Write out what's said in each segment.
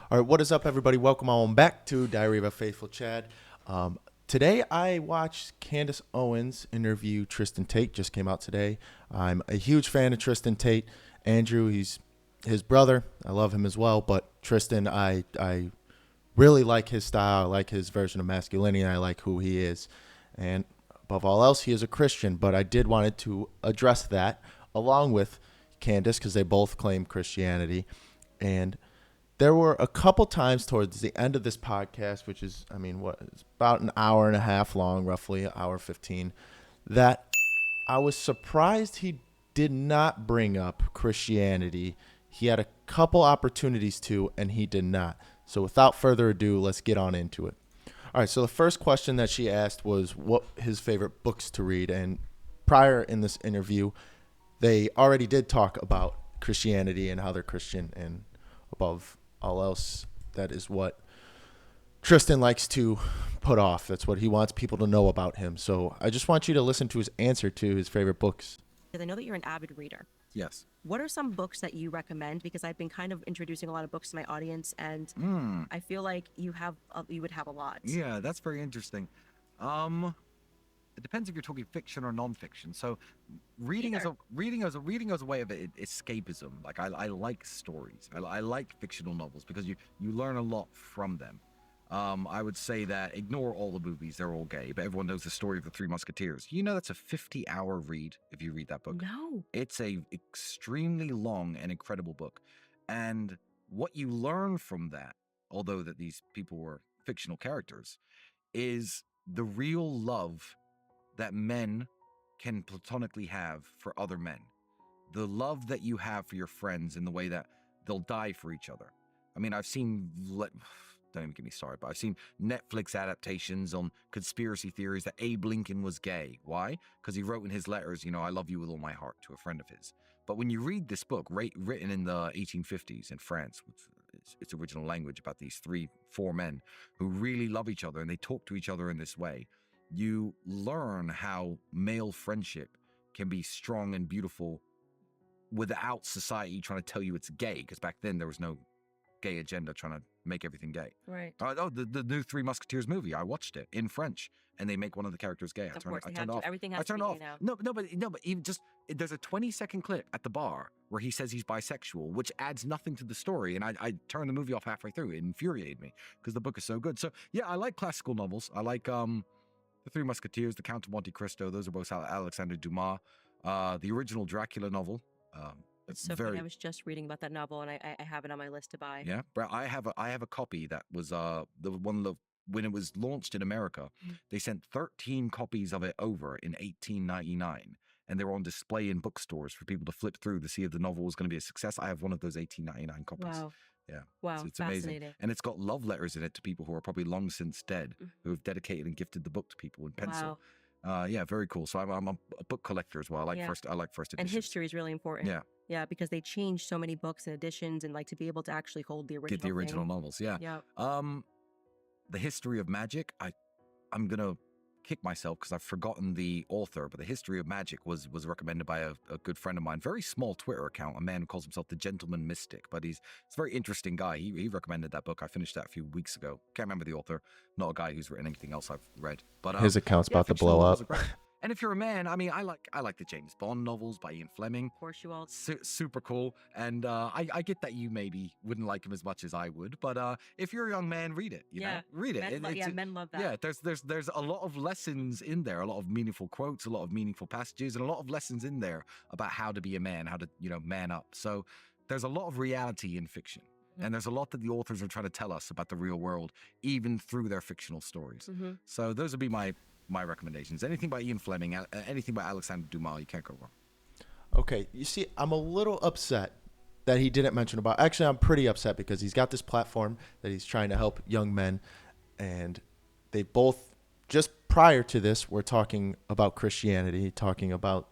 All right, what is up, everybody? Welcome on back to Diary of a Faithful Chad. Today, I watched Candace Owens interview Tristan Tate. Just came out today. I'm a huge fan of Tristan Tate. Andrew, he's his brother. I love him as well. But Tristan, I really like his style. I like his version of masculinity. I like who he is. And above all else, he is a Christian. But I did wanted to address that along with Candace because they both claim Christianity. And there were a couple times towards the end of this podcast, which is, it's about an hour and a half long, roughly, an hour 15, that I was surprised he did not bring up Christianity. He had a couple opportunities to, and he did not. So without further ado, let's get on into it. All right, so the first question that she asked was what his favorite books to read. And prior in this interview, they already did talk about Christianity and how they're Christian, and above all else, that is what Tristan likes to put off. That's what he wants people to know about him. So I just want you to listen to his answer to his favorite books. Because I know that you're an avid reader. Yes. What are some books that you recommend? Because I've been kind of introducing a lot of books to my audience, and I feel like you would have a lot. Yeah, that's very interesting. It depends if you're talking fiction or nonfiction. So, reading as a way of escapism. Like I like stories. I like fictional novels because you learn a lot from them. I would say that ignore all the movies; they're all gay. But everyone knows the story of the Three Musketeers. You know that's a 50-hour read if you read that book. No. It's a extremely long and incredible book, and what you learn from that, although that these people were fictional characters, is the real love that men can platonically have for other men. The love that you have for your friends in the way that they'll die for each other. I mean, don't even get me started, but I've seen Netflix adaptations on conspiracy theories that Abe Lincoln was gay. Why? Because he wrote in his letters, I love you with all my heart to a friend of his. But when you read this book, written in the 1850s in France, with its original language about these four men who really love each other and they talk to each other in this way, you learn how male friendship can be strong and beautiful without society trying to tell you it's gay, because back then there was no gay agenda trying to make everything gay. Right. The new Three Musketeers movie, I watched it in French, and they make one of the characters gay. Of course, I turned off. Everything has to be gay now. No, but even just there's a 20-second clip at the bar where he says he's bisexual, which adds nothing to the story, and I turned the movie off halfway through. It infuriated me because the book is so good. So yeah, I like classical novels. I like The Three Musketeers, The Count of Monte Cristo. Those are both Alexander Dumas. The original Dracula novel. It's so funny. I was just reading about that novel, and I have it on my list to buy. Yeah, but I have a copy that was the one when it was launched in America. They sent 13 copies of it over in 1899, and they were on display in bookstores for people to flip through to see if the novel was going to be a success. I have one of those 1899 copies. Wow. Yeah. Wow, it's fascinating. amazing. And it's got love letters in it to people who are probably long since dead, who have dedicated and gifted the book to people in pencil. Wow. Yeah, very cool. So I'm a book collector as well. I like first editions. And history is really important. Yeah. Yeah, because they change so many books and editions, and like to be able to actually hold the original. Get the original novels. Yeah. Yeah. The History of Magic. I'm gonna kick myself because I've forgotten the author, but The History of Magic was recommended by a good friend of mine. Very small Twitter account, a man who calls himself the Gentleman Mystic, but he's a very interesting guy. He recommended that book. I finished that a few weeks ago. Can't remember the author. Not a guy who's written anything else I've read. But His account's about to blow up. And if you're a man, I like the James Bond novels by Ian Fleming. Of course you will. Super cool. And I get that you maybe wouldn't like him as much as I would, but if you're a young man, read it. You know? Read it. Men love that. Yeah, there's a lot of lessons in there, a lot of meaningful quotes, a lot of meaningful passages, and a lot of lessons in there about how to be a man, how to man up. So there's a lot of reality in fiction. And there's a lot that the authors are trying to tell us about the real world, even through their fictional stories. So those would be my recommendations. Anything by Ian Fleming, anything by Alexander Dumas, you can't go wrong. Okay, you see, I'm a little upset that he didn't mention about. Actually, I'm pretty upset because he's got this platform that he's trying to help young men, and they both, just prior to this, were talking about Christianity, talking about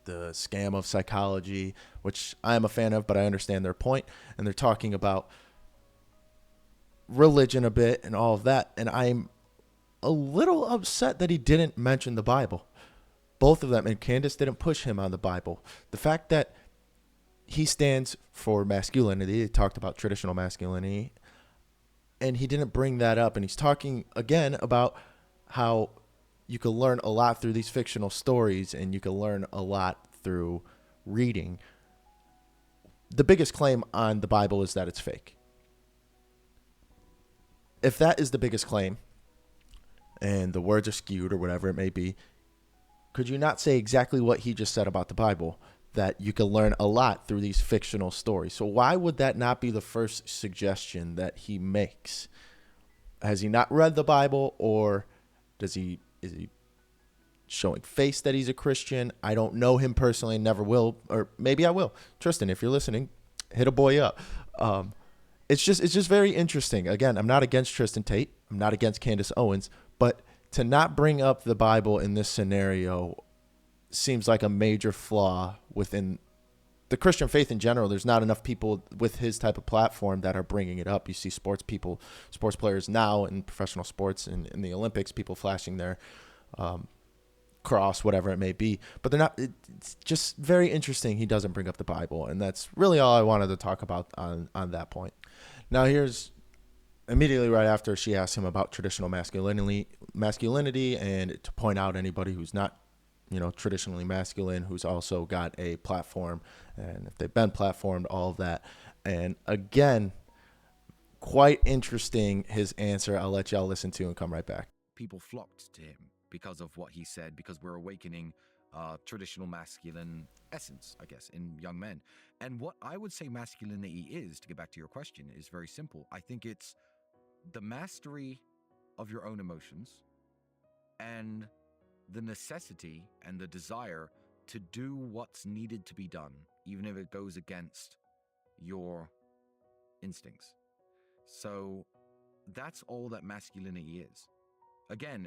the scam of psychology, which I am a fan of, but I understand their point, and they're talking about religion a bit and all of that, and I'm a little upset that he didn't mention the Bible. Both of them, and Candace didn't push him on the Bible. The fact that he stands for masculinity, he talked about traditional masculinity, and he didn't bring that up. And he's talking again about how you can learn a lot through these fictional stories, and you can learn a lot through reading. The biggest claim on the Bible is that it's fake. If that is the biggest claim, and the words are skewed or whatever it may be, could you not say exactly what he just said about the Bible? That you can learn a lot through these fictional stories. So why would that not be the first suggestion that he makes? Has he not read the Bible, or is he showing face that he's a Christian? I don't know him personally, never will, or maybe I will. Tristan, if you're listening, hit a boy up. It's just very interesting. Again, I'm not against Tristan Tate. I'm not against Candace Owens, but to not bring up the Bible in this scenario seems like a major flaw within the Christian faith in general. There's not enough people with his type of platform that are bringing it up. You see sports players now in professional sports and in the Olympics, people flashing their cross, whatever it may be, but they're not. It's just very interesting he doesn't bring up the Bible, and that's really all I wanted to talk about on that point. Now here's immediately right after she asked him about traditional masculinity, and to point out anybody who's not traditionally masculine, who's also got a platform, and if they've been platformed, all of that. And again, quite interesting, his answer. I'll let y'all listen to and come right back. People flocked to him because of what he said, because we're awakening traditional masculine essence, I guess, in young men. And what I would say masculinity is, to get back to your question, is very simple. I think it's the mastery of your own emotions and the necessity and the desire to do what's needed to be done, even if it goes against your instincts. So that's all that masculinity is. Again,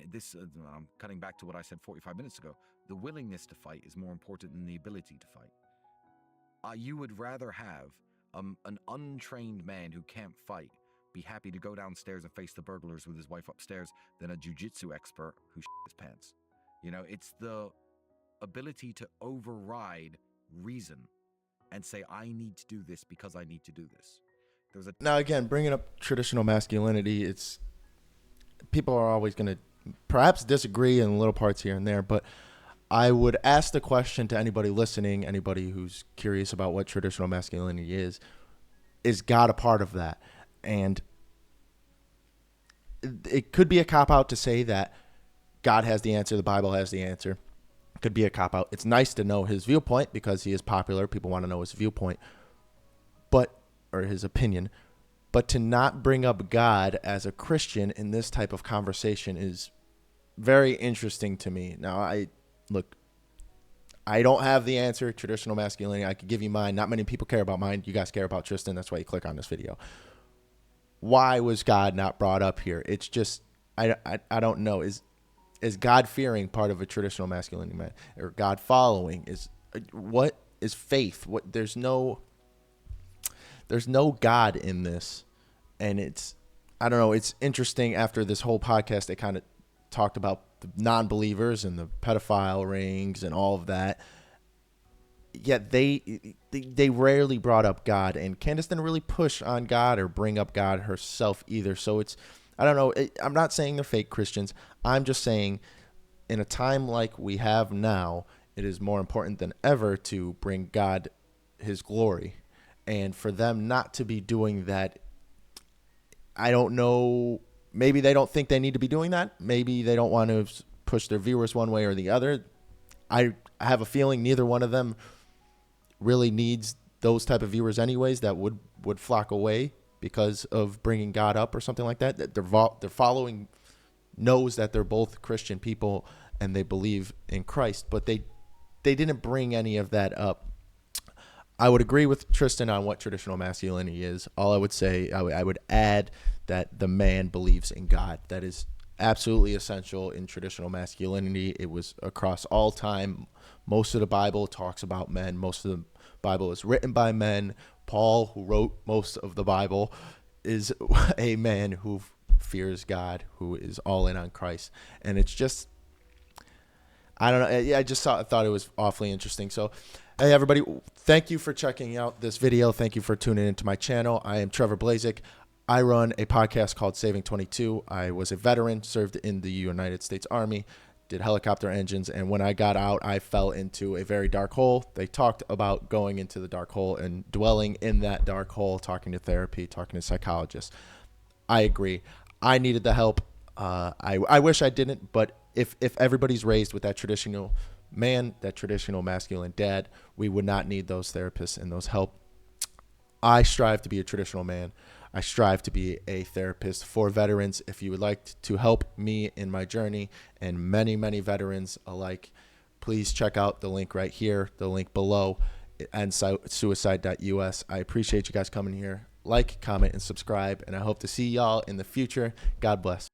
I'm cutting back to what I said 45 minutes ago. The willingness to fight is more important than the ability to fight. You would rather have an untrained man who can't fight be happy to go downstairs and face the burglars with his wife upstairs than a jiu-jitsu expert who shit his pants. It's the ability to override reason and say, I need to do this because I need to do this. Now, again, bringing up traditional masculinity, it's people are always going to perhaps disagree in little parts here and there, but I would ask the question to anybody listening, anybody who's curious about what traditional masculinity is God a part of that? And it could be a cop-out to say that God has the answer, the Bible has the answer. It could be a cop-out. It's nice to know his viewpoint because he is popular. People want to know his viewpoint, or his opinion. But to not bring up God as a Christian in this type of conversation is very interesting to me. Now, I don't have the answer. Traditional masculinity, I could give you mine. Not many people care about mine. You guys care about Tristan. That's why you click on this video. Why was God not brought up here? It's just, I don't know. Is God-fearing part of a traditional masculinity, man? Or God-following? What is faith? There's no God in this. And I don't know, it's interesting. After this whole podcast, they kind of talked about the non-believers and the pedophile rings and all of that. Yet they rarely brought up God, and Candace didn't really push on God or bring up God herself either. So I don't know. I'm not saying they're fake Christians. I'm just saying in a time like we have now, it is more important than ever to bring God his glory. And for them not to be doing that, I don't know. Maybe they don't think they need to be doing that. Maybe they don't want to push their viewers one way or the other. I have a feeling neither one of them really needs those type of viewers anyways that would flock away because of bringing God up or something like that. Their following knows that they're both Christian people and they believe in Christ, but they didn't bring any of that up. I would agree with Tristan on what traditional masculinity is. All I would say, I would add that the man believes in God. That is absolutely essential in traditional masculinity. It was across all time. Most of the Bible talks about men. Most of the Bible is written by men. Paul, who wrote most of the Bible, is a man who fears God, who is all in on Christ. And it's just, I don't know. I just thought it was awfully interesting. So, hey, everybody, thank you for checking out this video. Thank you for tuning into my channel. I am Trevor Blazek. I run a podcast called Saving 22. I was a veteran, served in the United States Army, did helicopter engines, and when I got out, I fell into a very dark hole. They talked about going into the dark hole and dwelling in that dark hole, talking to therapy, talking to psychologists. I agree. I needed the help. I wish I didn't, but if everybody's raised with that traditional man, that traditional masculine dad, we would not need those therapists and those help. I strive to be a traditional man. I strive to be a therapist for veterans. If you would like to help me in my journey, and many, many veterans alike, please check out the link right here, the link below, and suicide.us. I appreciate you guys coming here. Like, comment, and subscribe, and I hope to see y'all in the future. God bless.